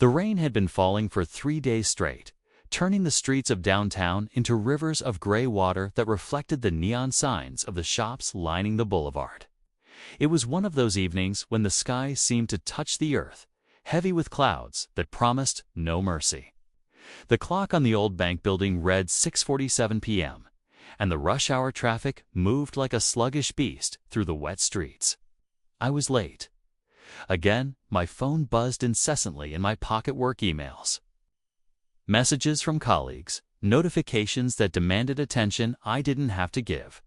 The rain had been falling for 3 days straight, turning the streets of downtown into rivers of gray water that reflected the neon signs of the shops lining the boulevard. It was one of those evenings when the sky seemed to touch the earth, heavy with clouds that promised no mercy. The clock on the old bank building read 6:47 p.m., and the rush hour traffic moved like a sluggish beast through the wet streets. I was late. Again, my phone buzzed incessantly in my pocket work emails. Messages from colleagues, notifications that demanded attention I didn't have to give.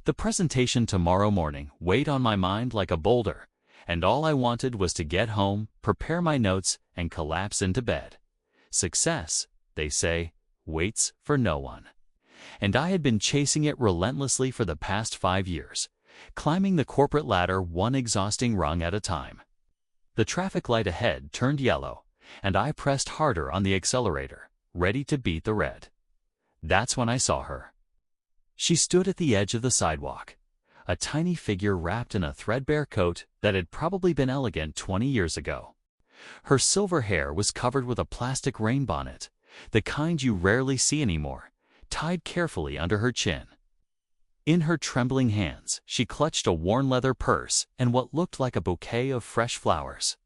The presentation tomorrow morning weighed on my mind like a boulder, and all I wanted was to get home, prepare my notes, and collapse into bed. Success, they say, waits for no one. And I had been chasing it relentlessly for the past 5 years, climbing the corporate ladder one exhausting rung at a time. The traffic light ahead turned yellow, and I pressed harder on the accelerator, ready to beat the red. That's when I saw her. She stood at the edge of the sidewalk, a tiny figure wrapped in a threadbare coat that had probably been elegant 20 years ago. Her silver hair was covered with a plastic rain bonnet, the kind you rarely see anymore, tied carefully under her chin. In her trembling hands, she clutched a worn leather purse and what looked like a bouquet of fresh flowers,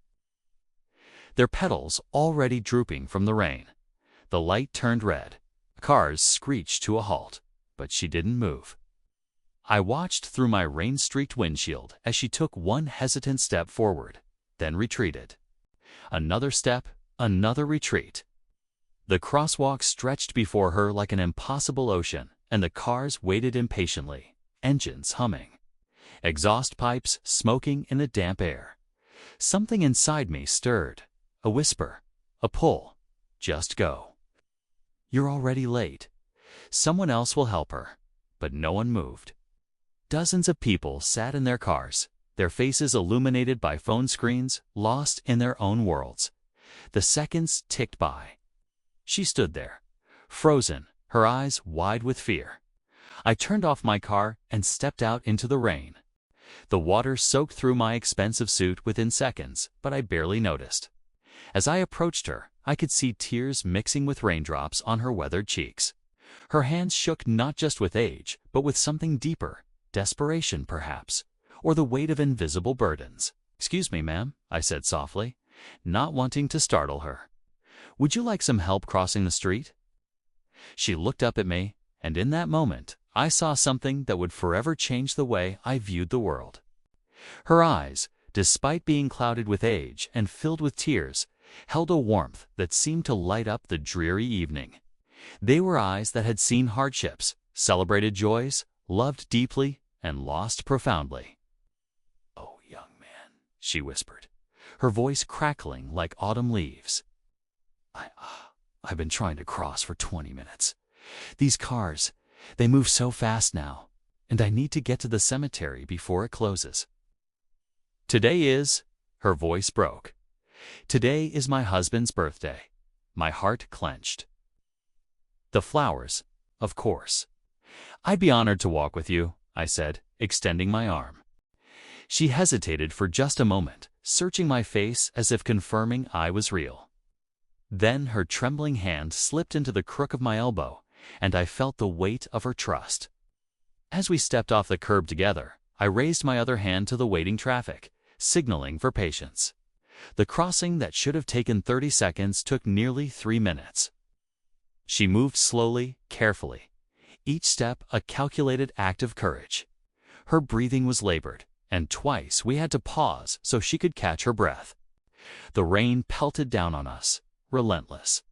their petals already drooping from the rain. The light turned red. Cars screeched to a halt, but she didn't move. I watched through my rain-streaked windshield as she took one hesitant step forward, then retreated. Another step, another retreat. The crosswalk stretched before her like an impossible ocean, and the cars waited impatiently, engines humming, exhaust pipes smoking in the damp air. Something inside me stirred, a whisper, a pull. Just go. You're already late. Someone else will help her. But no one moved. Dozens of people sat in their cars, their faces illuminated by phone screens, lost in their own worlds. The seconds ticked by. She stood there, frozen, her eyes wide with fear. I turned off my car and stepped out into the rain. The water soaked through my expensive suit within seconds, but I barely noticed. As I approached her, I could see tears mixing with raindrops on her weathered cheeks. Her hands shook not just with age, but with something deeper, desperation perhaps, or the weight of invisible burdens. "Excuse me, ma'am," I said softly, not wanting to startle her. "Would you like some help crossing the street?" She looked up at me, and in that moment, I saw something that would forever change the way I viewed the world. Her eyes, despite being clouded with age and filled with tears, held a warmth that seemed to light up the dreary evening. They were eyes that had seen hardships, celebrated joys, loved deeply, and lost profoundly. "Oh, young man," she whispered, her voice crackling like autumn leaves. I've been trying to cross for 20 minutes. These cars, they move so fast now, and I need to get to the cemetery before it closes. Today is," her voice broke. "Today is my husband's birthday." My heart clenched. "The flowers, of course. I'd be honored to walk with you," I said, extending my arm. She hesitated for just a moment, searching my face as if confirming I was real. Then her trembling hand slipped into the crook of my elbow, and I felt the weight of her trust. As we stepped off the curb together, I raised my other hand to the waiting traffic, signaling for patience. The crossing that should have taken 30 seconds took nearly 3 minutes. She moved slowly, carefully, each step a calculated act of courage. Her breathing was labored, and twice we had to pause so she could catch her breath. The rain pelted down on us, relentless.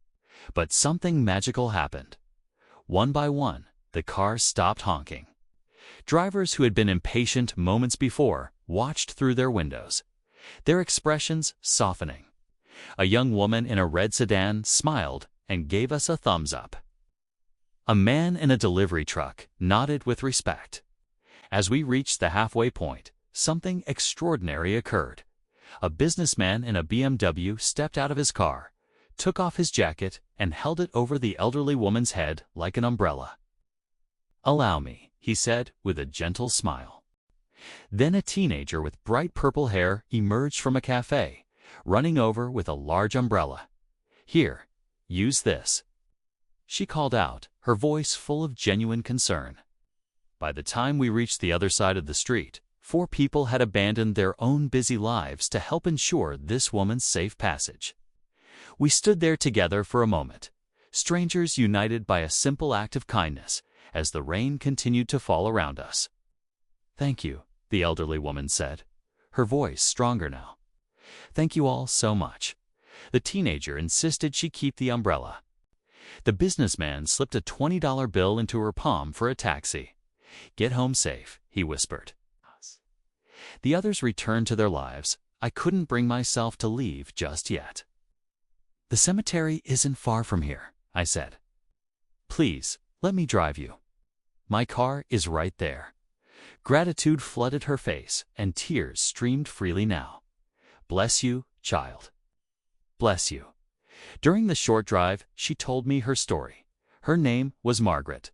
But something magical happened. One by one, the cars stopped honking. Drivers who had been impatient moments before watched through their windows, their expressions softening. A young woman in a red sedan smiled and gave us a thumbs up. A man in a delivery truck nodded with respect. As we reached the halfway point, something extraordinary occurred. A businessman in a BMW stepped out of his car, took off his jacket, and held it over the elderly woman's head like an umbrella. "Allow me," he said with a gentle smile. Then a teenager with bright purple hair emerged from a cafe, running over with a large umbrella. "Here, use this," she called out, her voice full of genuine concern. By the time we reached the other side of the street, 4 people had abandoned their own busy lives to help ensure this woman's safe passage. We stood there together for a moment, strangers united by a simple act of kindness, as the rain continued to fall around us. "Thank you," the elderly woman said, her voice stronger now. "Thank you all so much." The teenager insisted she keep the umbrella. The businessman slipped a $20 bill into her palm for a taxi. "Get home safe," he whispered. The others returned to their lives. I couldn't bring myself to leave just yet. "The cemetery isn't far from here," I said. "Please, let me drive you. My car is right there." Gratitude flooded her face, and tears streamed freely now. "Bless you, child. Bless you." During the short drive, she told me her story. Her name was Margaret.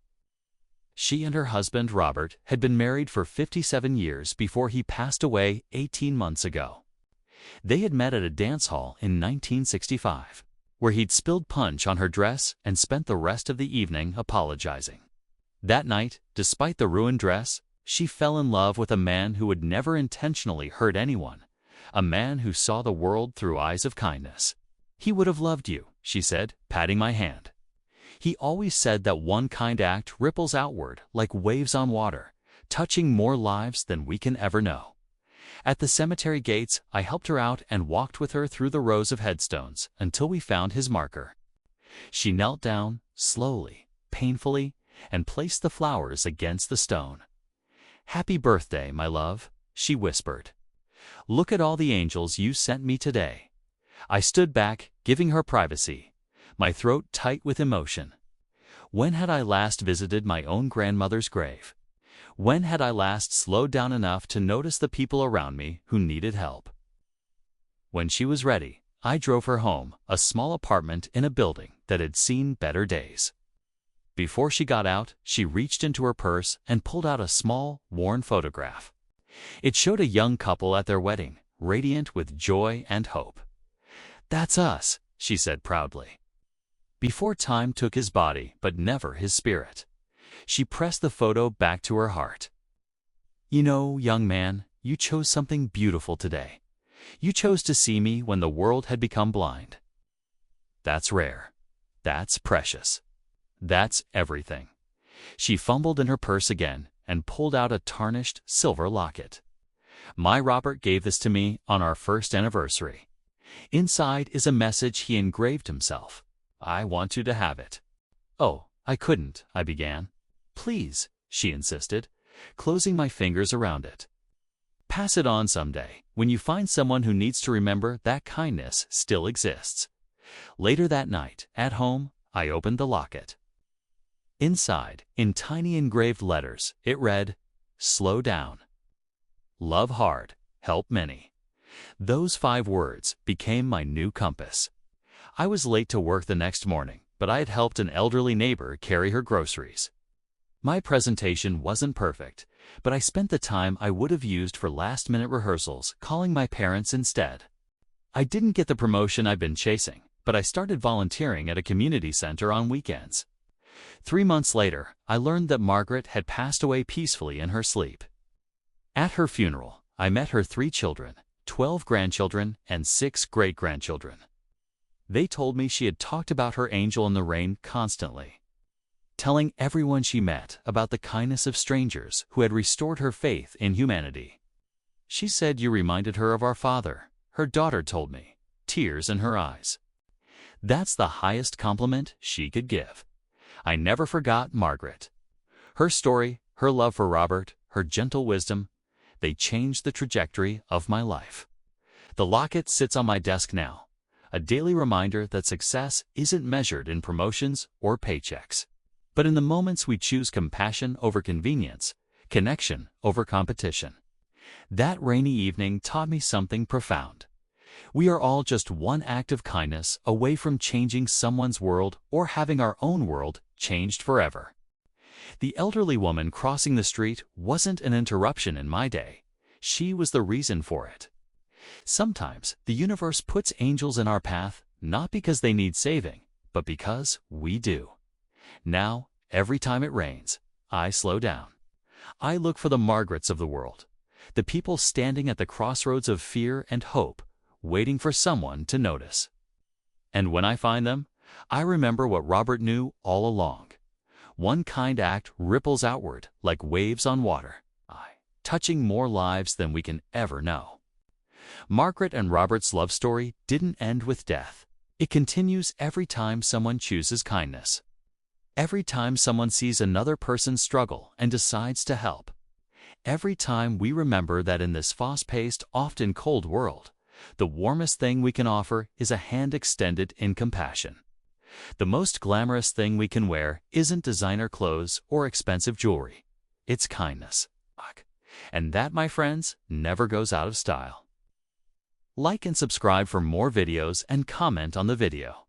She and her husband, Robert, had been married for 57 years before he passed away 18 months ago. They had met at a dance hall in 1965, where he'd spilled punch on her dress and spent the rest of the evening apologizing. That night, despite the ruined dress, she fell in love with a man who would never intentionally hurt anyone, a man who saw the world through eyes of kindness. "He would have loved you," she said, patting my hand. "He always said that one kind act ripples outward like waves on water, touching more lives than we can ever know." At the cemetery gates, I helped her out and walked with her through the rows of headstones until we found his marker. She knelt down, slowly, painfully, and placed the flowers against the stone. "Happy birthday, my love," she whispered. "Look at all the angels you sent me today." I stood back, giving her privacy, my throat tight with emotion. When had I last visited my own grandmother's grave? When had I last slowed down enough to notice the people around me who needed help? When she was ready, I drove her home, a small apartment in a building that had seen better days. Before she got out, she reached into her purse and pulled out a small, worn photograph. It showed a young couple at their wedding, radiant with joy and hope. "That's us," she said proudly. Before time took his body, but never his spirit. She pressed the photo back to her heart. "You know, young man, you chose something beautiful today. You chose to see me when the world had become blind. That's rare. That's precious. That's everything." She fumbled in her purse again and pulled out a tarnished silver locket. "My Robert gave this to me on our first anniversary. Inside is a message he engraved himself. I want you to have it." "Oh, I couldn't," I began. "Please," she insisted, closing my fingers around it. "Pass it on someday, when you find someone who needs to remember that kindness still exists." Later that night, at home, I opened the locket. Inside, in tiny engraved letters, it read, "Slow down. Love hard, help many." Those 5 words became my new compass. I was late to work the next morning, but I had helped an elderly neighbor carry her groceries. My presentation wasn't perfect, but I spent the time I would have used for last-minute rehearsals calling my parents instead. I didn't get the promotion I've been chasing, but I started volunteering at a community center on weekends. 3 months later, I learned that Margaret had passed away peacefully in her sleep. At her funeral, I met her 3 children, 12 grandchildren, and 6 great-grandchildren. They told me she had talked about her angel in the rain constantly, telling everyone she met about the kindness of strangers who had restored her faith in humanity. "She said you reminded her of our Father," her daughter told me, tears in her eyes. That's the highest compliment she could give. I never forgot Margaret. Her story, her love for Robert, her gentle wisdom, they changed the trajectory of my life. The locket sits on my desk now, a daily reminder that success isn't measured in promotions or paychecks, but in the moments we choose compassion over convenience, connection over competition. That rainy evening taught me something profound. We are all just one act of kindness away from changing someone's world or having our own world changed forever. The elderly woman crossing the street wasn't an interruption in my day. She was the reason for it. Sometimes the universe puts angels in our path not because they need saving, but because we do. Now, every time it rains, I slow down. I look for the Margarets of the world, the people standing at the crossroads of fear and hope, waiting for someone to notice. And when I find them, I remember what Robert knew all along. One kind act ripples outward like waves on water, touching more lives than we can ever know. Margaret and Robert's love story didn't end with death. It continues every time someone chooses kindness. Every time someone sees another person struggle and decides to help. Every time we remember that in this fast-paced, often cold world, the warmest thing we can offer is a hand extended in compassion. The most glamorous thing we can wear isn't designer clothes or expensive jewelry. It's kindness. And that, my friends, never goes out of style. Like and subscribe for more videos and comment on the video.